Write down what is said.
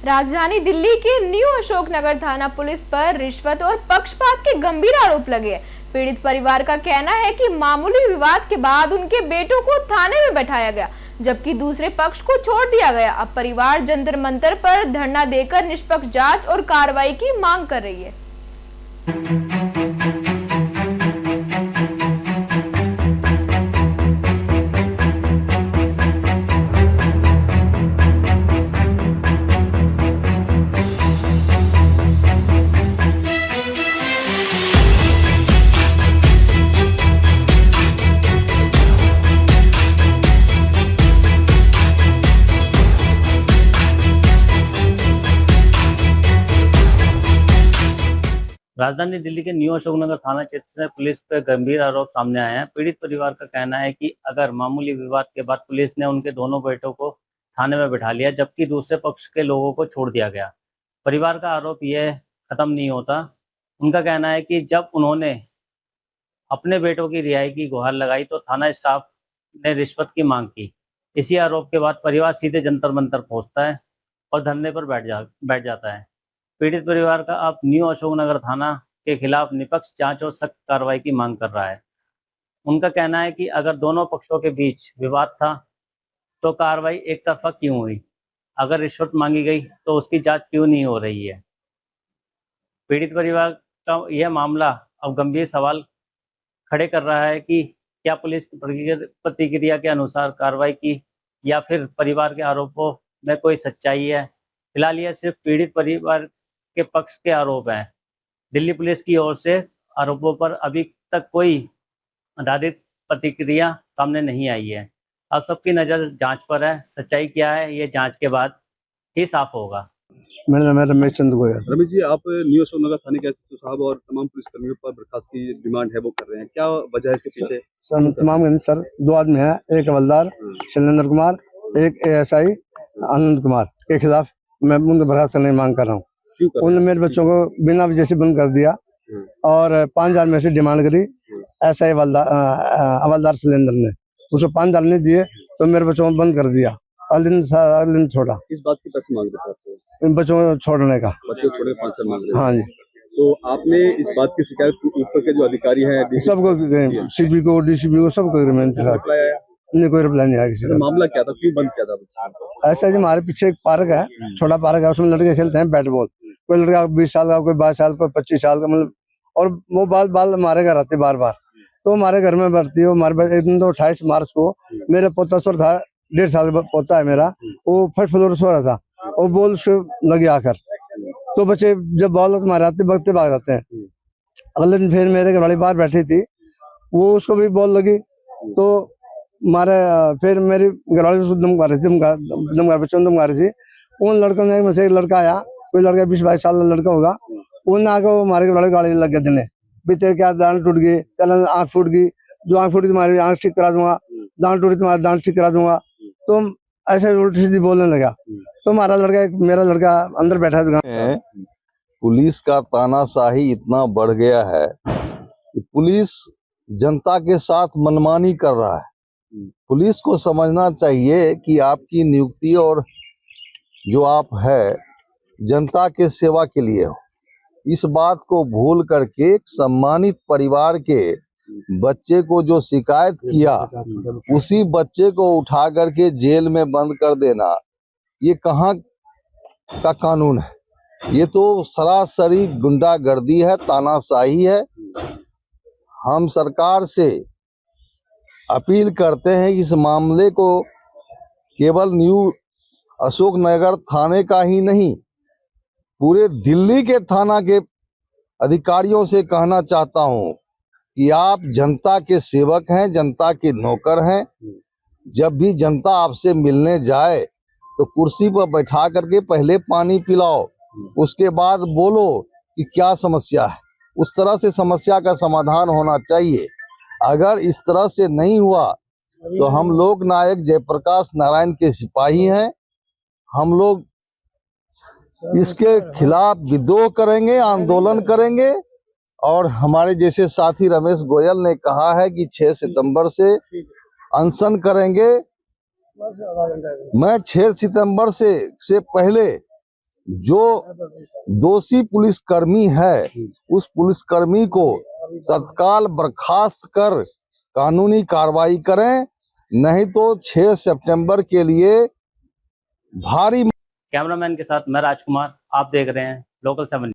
राजधानी दिल्ली के न्यू अशोकनगर थाना पुलिस पर रिश्वत और पक्षपात के गंभीर आरोप लगे हैं। पीड़ित परिवार का कहना है कि मामूली विवाद के बाद उनके बेटों को थाने में बैठाया गया, जबकि दूसरे पक्ष को छोड़ दिया गया। अब परिवार जंतर मंतर पर धरना देकर निष्पक्ष जांच और कार्रवाई की मांग कर रही है। राजधानी दिल्ली के न्यू अशोकनगर थाना क्षेत्र से पुलिस पर गंभीर आरोप सामने आए हैं। पीड़ित परिवार का कहना है कि अगर मामूली विवाद के बाद पुलिस ने उनके दोनों बेटों को थाने में बैठा लिया, जबकि दूसरे पक्ष के लोगों को छोड़ दिया गया। परिवार का आरोप यह खत्म नहीं होता। उनका कहना है कि जब उन्होंने अपने बेटों की रिहाई की गुहार लगाई तो थाना स्टाफ ने रिश्वत की मांग की। इसी आरोप के बाद परिवार सीधे जंतर मंतर पहुंचता है और धरने पर बैठ जाता है। पीड़ित परिवार का अब न्यू अशोकनगर थाना के खिलाफ निष्पक्ष जांच और सख्त कार्रवाई की मांग कर रहा है। उनका कहना है कि अगर दोनों पक्षों के बीच विवाद था तो कार्रवाई एक तरफा क्यों हुई? अगर रिश्वत मांगी गई तो उसकी जांच क्यों नहीं हो रही है? पीड़ित परिवार का यह मामला अब गंभीर सवाल खड़े कर रहा है कि क्या पुलिस की प्रतिक्रिया के अनुसार कार्रवाई की या फिर परिवार के आरोपों में कोई सच्चाई है। फिलहाल यह सिर्फ पीड़ित परिवार के पक्ष के आरोप हैं। दिल्ली पुलिस की ओर से आरोपों पर अभी तक कोई आधारित प्रतिक्रिया सामने नहीं आई है। अब सबकी नज़र जांच पर है। सच्चाई क्या है ये जांच के बाद ही साफ होगा। मेरा नाम है रमेश चंद्र गोयल। रमेश जी, आप न्यू अशोकनगर थाने के एसएचओ साहब और तमाम पुलिसकर्मियों पर बर्खास्त की डिमांड है वो कर रहे हैं, क्या वजह है इसके पीछे? सर 2 आदमी हैं, एक हवलदार शैलेंद्र कुमार, एक एएसआई आनंद कुमार के खिलाफ मैं उनके बर्खास्त करने की मांग कर रहा हूँ। उन्होंने मेरे बच्चों को बिना वजह से बंद कर दिया और 5,000 में से डिमांड करी। एएसआई हवलदार शैलेंद्र ने उसको 5,000 नहीं दिए तो मेरे बच्चों को बंद कर दिया। अगले दिन छोड़ा। किस बात की पैसे मांग रहे थे? इन बच्चों को छोड़ने का। बच्चों को छोड़ने 5,000 मांग रहे थे। हाँ जी। तो आपने इस बात की शिकायत ऊपर के जो अधिकारी हैं सबको, सीपी को, डीसीपी को, सबको नहीं, कोई रिप्लाई नहीं आया किसी का। मामला क्या था, क्यों बंद किया था? ऐसा जी, हमारे पीछे एक पार्क है, छोटा पार्क है, उसमें लड़के खेलते हैं बैट बॉल। कोई लड़का 20 साल का, कोई 22 साल, कोई 25 साल का, मतलब, और वो बाल हमारे घर आते बार बार, तो हमारे घर में भर्ती हो। हमारे एक दिन तो 28 मार्च को मेरे पोता सो था, 1.5 साल का पोता है मेरा, वो फर्स्ट फ्लोर सो रहा था और बॉल उसको लगी आकर, तो बच्चे जब बॉल हमारे आते भगते भाग जाते हैं। अगले दिन फिर मेरे घर वाली बाहर बैठी थी, वो उसको भी बॉल लगी, तो हमारे फिर मेरी घरवाली को दम मारी थी, बच्चों ने दम मारी थी। उन लड़कों ने मुझसे एक लड़का आया, कोई लड़का 20-22 साल का लड़का होगा, उन्होंने आकर हमारे घरवाली गाड़ी लग गए दिन बीते, क्या दांत टूट गई, कल आँख फूट गई, जो आँख फूटी तुम्हारी आँख ठीक करा दूंगा, दांत टूटी तुम्हारी दांत ठीक करा दूंगा, तो ऐसे उल्टी सीधी बोलने लगा। तो हमारा लड़का, मेरा लड़का अंदर बैठा है। पुलिस का तानाशाही इतना बढ़ गया है कि पुलिस जनता के साथ मनमानी कर रहा है। पुलिस को समझना चाहिए कि आपकी नियुक्ति और जो आप है जनता के सेवा के लिए हो। इस बात को भूल करके एक सम्मानित परिवार के बच्चे को जो शिकायत किया, उसी बच्चे को उठा करके जेल में बंद कर देना, ये कहाँ का कानून है? ये तो सरासरी गुंडागर्दी है, तानाशाही है। हम सरकार से अपील करते हैं कि इस मामले को केवल न्यू अशोकनगर थाने का ही नहीं, पूरे दिल्ली के थाना के अधिकारियों से कहना चाहता हूं कि आप जनता के सेवक हैं, जनता के नौकर हैं। जब भी जनता आपसे मिलने जाए तो कुर्सी पर बैठा करके पहले पानी पिलाओ, उसके बाद बोलो कि क्या समस्या है। उस तरह से समस्या का समाधान होना चाहिए। अगर इस तरह से नहीं हुआ तो हम लोक नायक जयप्रकाश नारायण के सिपाही हैं। हम लोग इसके खिलाफ विद्रोह करेंगे, आंदोलन करेंगे। और हमारे जैसे साथी रमेश गोयल ने कहा है कि 6 सितंबर से अनशन करेंगे। मैं 6 सितंबर से पहले जो दोषी पुलिसकर्मी है उस पुलिसकर्मी को तत्काल बर्खास्त कर कानूनी कार्रवाई करें, नहीं तो 6 सितंबर के लिए भारी। कैमरामैन के साथ मैं राजकुमार, आप देख रहे हैं लोकल 7।